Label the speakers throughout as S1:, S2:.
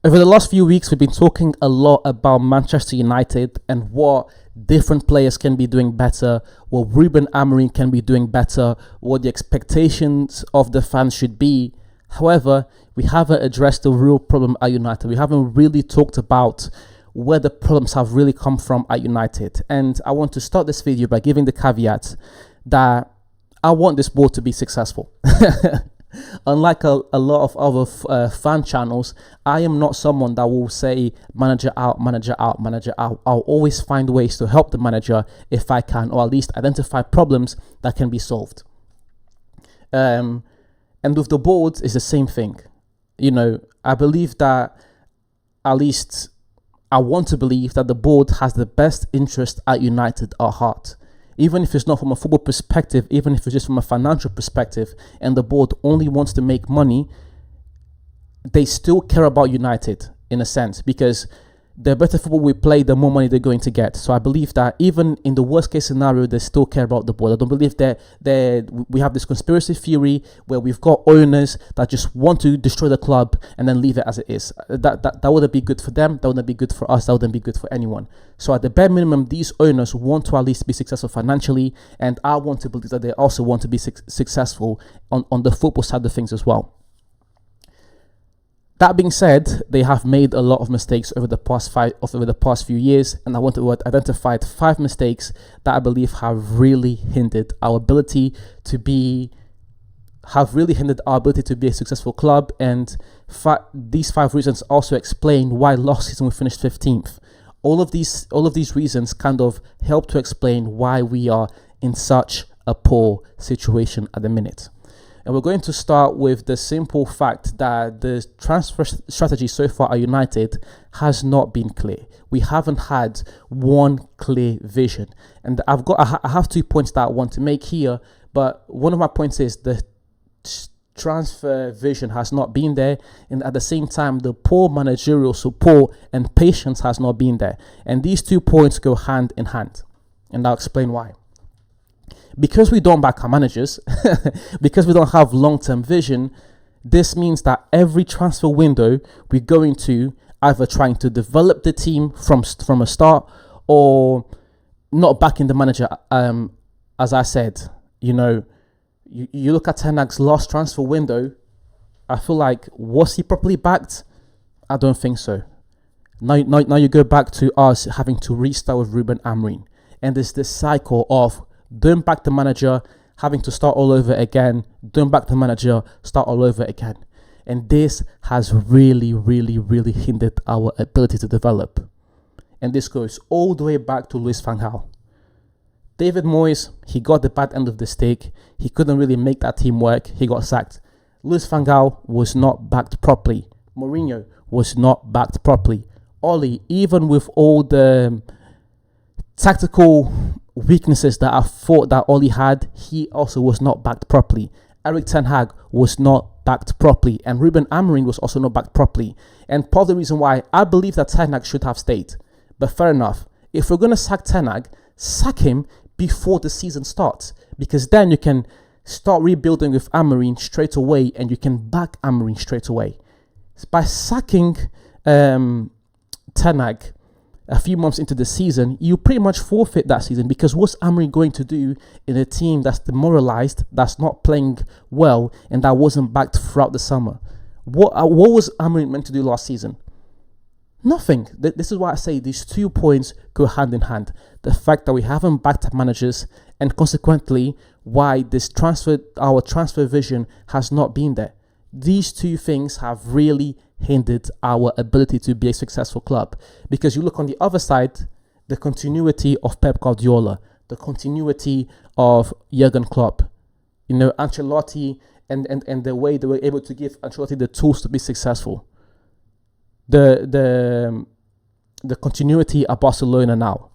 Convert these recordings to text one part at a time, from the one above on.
S1: Over the last few weeks, we've been talking a lot about Manchester United and what different players can be doing better, what Ruben Amorim can be doing better, what the expectations of the fans should be. However, we haven't addressed the real problem at United. We haven't really talked about where the problems have really come from at United. And I want to start this video by giving the caveat that I want this board to be successful. Unlike a lot of other fan channels, I am not someone that will say manager out, manager out, manager out. I'll always find ways to help the manager if I can, or at least identify problems that can be solved. And with the board, it's the same thing. You know, I believe that, at least I want to believe that the board has the best interest at United at heart. Even if it's not from a football perspective, even if it's just from a financial perspective, and the board only wants to make money, they still care about United in a sense, because the better football we play, the more money they're going to get. So I believe that even in the worst case scenario, they still care about the board. I don't believe that we have this conspiracy theory where we've got owners that just want to destroy the club and then leave it as it is. That wouldn't be good for them. That wouldn't be good for us. That wouldn't be good for anyone. So at the bare minimum, these owners want to at least be successful financially, and I want to believe that they also want to be successful on the football side of things as well. That being said, they have made a lot of mistakes over the past few years, and I want to identify 5 mistakes that I believe have really hindered our ability to be a successful club. And these 5 reasons also explain why last season we finished 15th. All of these reasons kind of help to explain why we are in such a poor situation at the minute. And we're going to start with the simple fact that the transfer strategy so far at United has not been clear. We haven't had one clear vision. And I have 2 points that I want to make here, but one of my points is the transfer vision has not been there, and at the same time the poor managerial support and patience has not been there. And these 2 points go hand in hand, and I'll explain why. Because we don't back our managers, because we don't have long-term vision, this means that every transfer window we're going to either trying to develop the team from a start, or not backing the manager. As I said, you know, you look at Ten Hag's last transfer window, I feel like, was he properly backed? I don't think so. Now you go back to us having to restart with Ruben Amorim, and there's this cycle of don't back the manager, having to start all over again, don't back the manager, start all over again. And this has really, really, really hindered our ability to develop. And this goes all the way back to Louis van Gaal. David Moyes, he got the bad end of the stick. He couldn't really make that team work. He got sacked. Louis van Gaal was not backed properly. Mourinho was not backed properly. Ole, even with all the tactical weaknesses that I thought that Ole had, he also was not backed properly. Erik Ten Hag was not backed properly, and Ruben Amorim was also not backed properly. And part of the reason why I believe that Ten Hag should have stayed. But fair enough, if we're going to sack Ten Hag, sack him before the season starts, because then you can start rebuilding with Amorim straight away, and you can back Amorim straight away. By sacking Ten Hag a few months into the season, you pretty much forfeit that season, because what's Amorim going to do in a team that's demoralized, that's not playing well, and that wasn't backed throughout the summer? What was Amorim meant to do last season? Nothing. This is why I say these 2 points go hand in hand. The fact that we haven't backed up managers, and consequently why our transfer vision has not been there. These 2 things have really hindered our ability to be a successful club. Because you look on the other side, the continuity of Pep Guardiola, the continuity of Jurgen Klopp, you know, Ancelotti, and the way they were able to give Ancelotti the tools to be successful. The continuity at Barcelona now.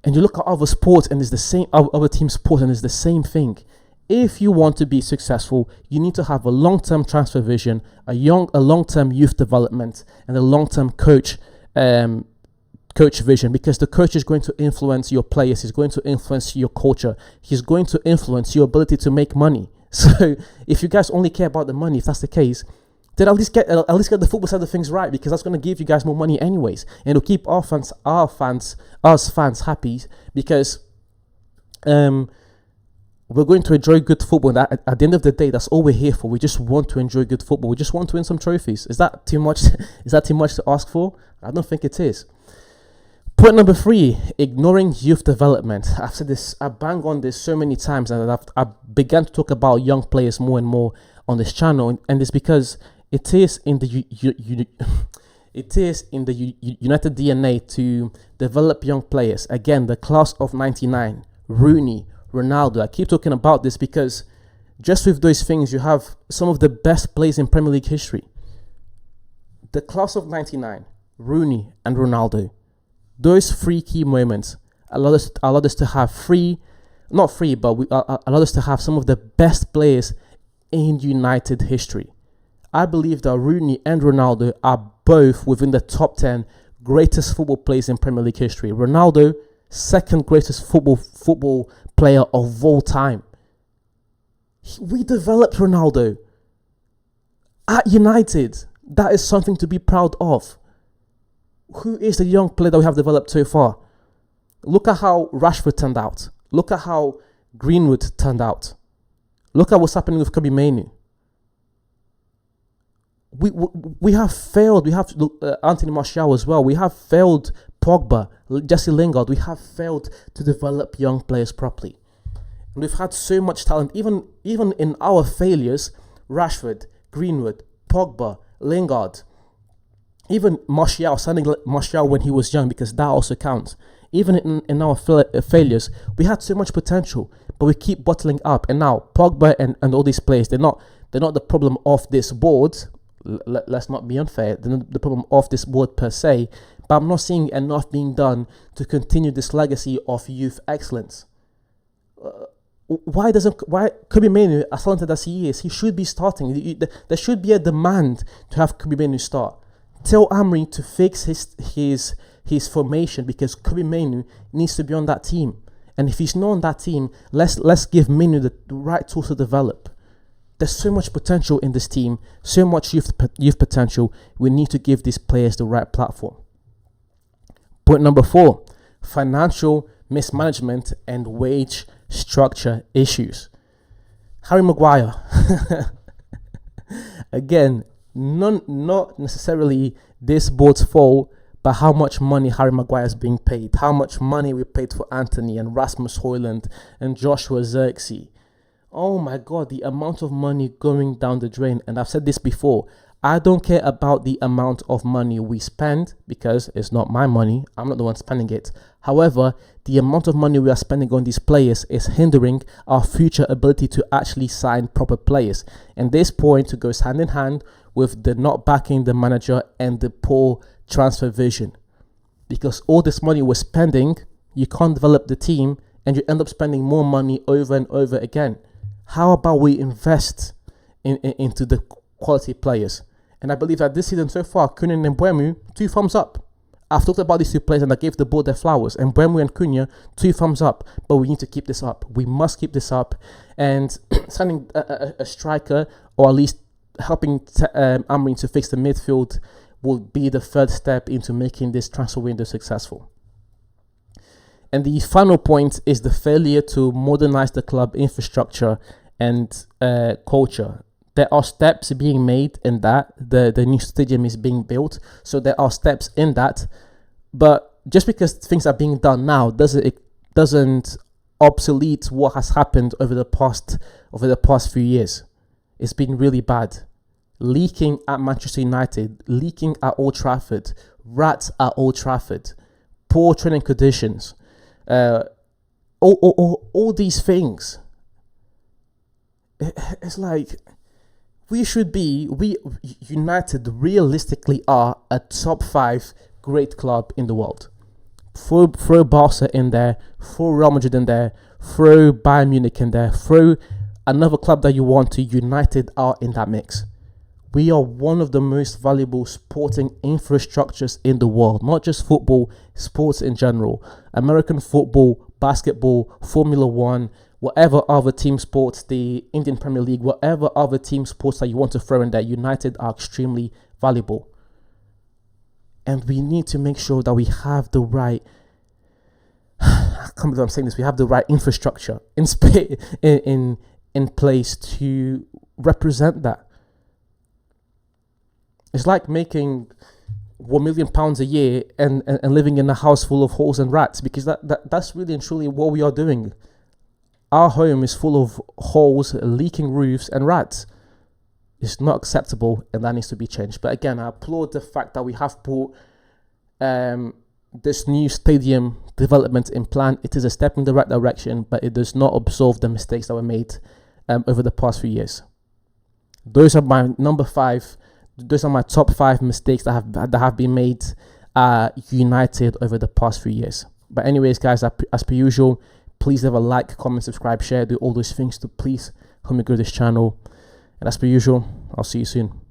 S1: And you look at other sports, and it's the same, other team sports, and it's the same thing. If you want to be successful, you need to have a long-term transfer vision, a long-term youth development, and a long-term coach vision, because the coach is going to influence your players, he's going to influence your culture, he's going to influence your ability to make money. So if you guys only care about the money, if that's the case, Then at least get the football side of things right, because that's going to give you guys more money anyways, and it'll keep us fans happy, because we're going to enjoy good football. And at the end of the day, that's all we're here for. We just want to enjoy good football. We just want to win some trophies. Is that too much? Is that too much to ask for? I don't think it is. Point number 3, ignoring youth development. I've said this, I bang on this so many times, and I've begun to talk about young players more and more on this channel, and it's because it is in the United DNA to develop young players. Again, the class of 99, Rooney, Ronaldo. I keep talking about this because just with those things, you have some of the best players in Premier League history. The class of 99, Rooney and Ronaldo. Those 3 key moments allowed us to have allowed us to have some of the best players in United history. I believe that Rooney and Ronaldo are both within the top 10 greatest football players in Premier League history. Ronaldo, second greatest football player of all time. We developed Ronaldo at United. That is something to be proud of. Who is the young player that we have developed so far? Look at how Rashford turned out. Look at how Greenwood turned out. Look at what's happening with Kobbie Mainoo. We have failed. We have Anthony Martial as well. We have failed Pogba, Jesse Lingard. We have failed to develop young players properly. And we've had so much talent. Even in our failures, Rashford, Greenwood, Pogba, Lingard, even Martial, signing Martial when he was young, because that also counts. Even in our failures, we had so much potential, but we keep bottling up. And now Pogba and all these players, they're not the problem of this board. Let's not be unfair. They're not the problem of this board per se, but I'm not seeing enough being done to continue this legacy of youth excellence. Why Kobbie Mainoo, as talented as he is, he should be starting. There should be a demand to have Kobbie Mainoo start. Tell Amorim to fix his formation, because Kobbie Mainoo needs to be on that team. And if he's not on that team, let's give Mainoo the right tools to develop. There's so much potential in this team, so much youth potential. We need to give these players the right platform. Point number 4, financial mismanagement and wage structure issues. Harry Maguire. Again, not necessarily this board's fault, but how much money Harry Maguire is being paid. How much money we paid for Anthony and Rasmus Højlund and Joshua Zirkzee. Oh my God, the amount of money going down the drain. And I've said this before, I don't care about the amount of money we spend, because it's not my money. I'm not the one spending it. However, the amount of money we are spending on these players is hindering our future ability to actually sign proper players. And this point goes hand in hand with the not backing the manager and the poor transfer vision. Because all this money we're spending, you can't develop the team, and you end up spending more money over and over again. How about we invest into the quality players? And I believe that this season so far, Cunha and Mbeumo, 2 thumbs up. I've talked about these 2 players and I gave the board their flowers. And Mbeumo and Cunha, 2 thumbs up. But we need to keep this up. We must keep this up. And signing a striker, or at least helping Amorim to fix the midfield, will be the third step into making this transfer window successful. And the final point is the failure to modernize the club infrastructure and culture. There are steps being made in that. The new stadium is being built, so there are steps in that. But just because things are being done now doesn't obsolete what has happened over the past few years. It's been really bad. Leaking at Manchester United, leaking at Old Trafford, rats at Old Trafford, poor training conditions. All these things. It's like we United realistically are a top 5 great club in the world. Throw Barca in there, throw Real Madrid in there, throw Bayern Munich in there, throw another club that you want to. United are in that mix. We are one of the most valuable sporting infrastructures in the world, not just football, sports in general. American football, basketball, Formula One. whatever other team sports, the Indian Premier League, whatever other team sports that you want to throw in there, United are extremely valuable. And we need to make sure that we have the right, I can't believe I'm saying this, we have the right infrastructure in place to represent that. It's like making £1 million a year and living in a house full of holes and rats, because that's really and truly what we are doing. Our home is full of holes, leaking roofs and rats. It's not acceptable, and that needs to be changed. But again, I applaud the fact that we have put this new stadium development in plan. It is a step in the right direction, but it does not absolve the mistakes that were made over the past few years. Those are my Those are my top 5 mistakes that have been made United over the past few years. But anyways, guys, as per usual, please leave a like, comment, subscribe, share, do all those things to please help me grow this channel. And as per usual, I'll see you soon.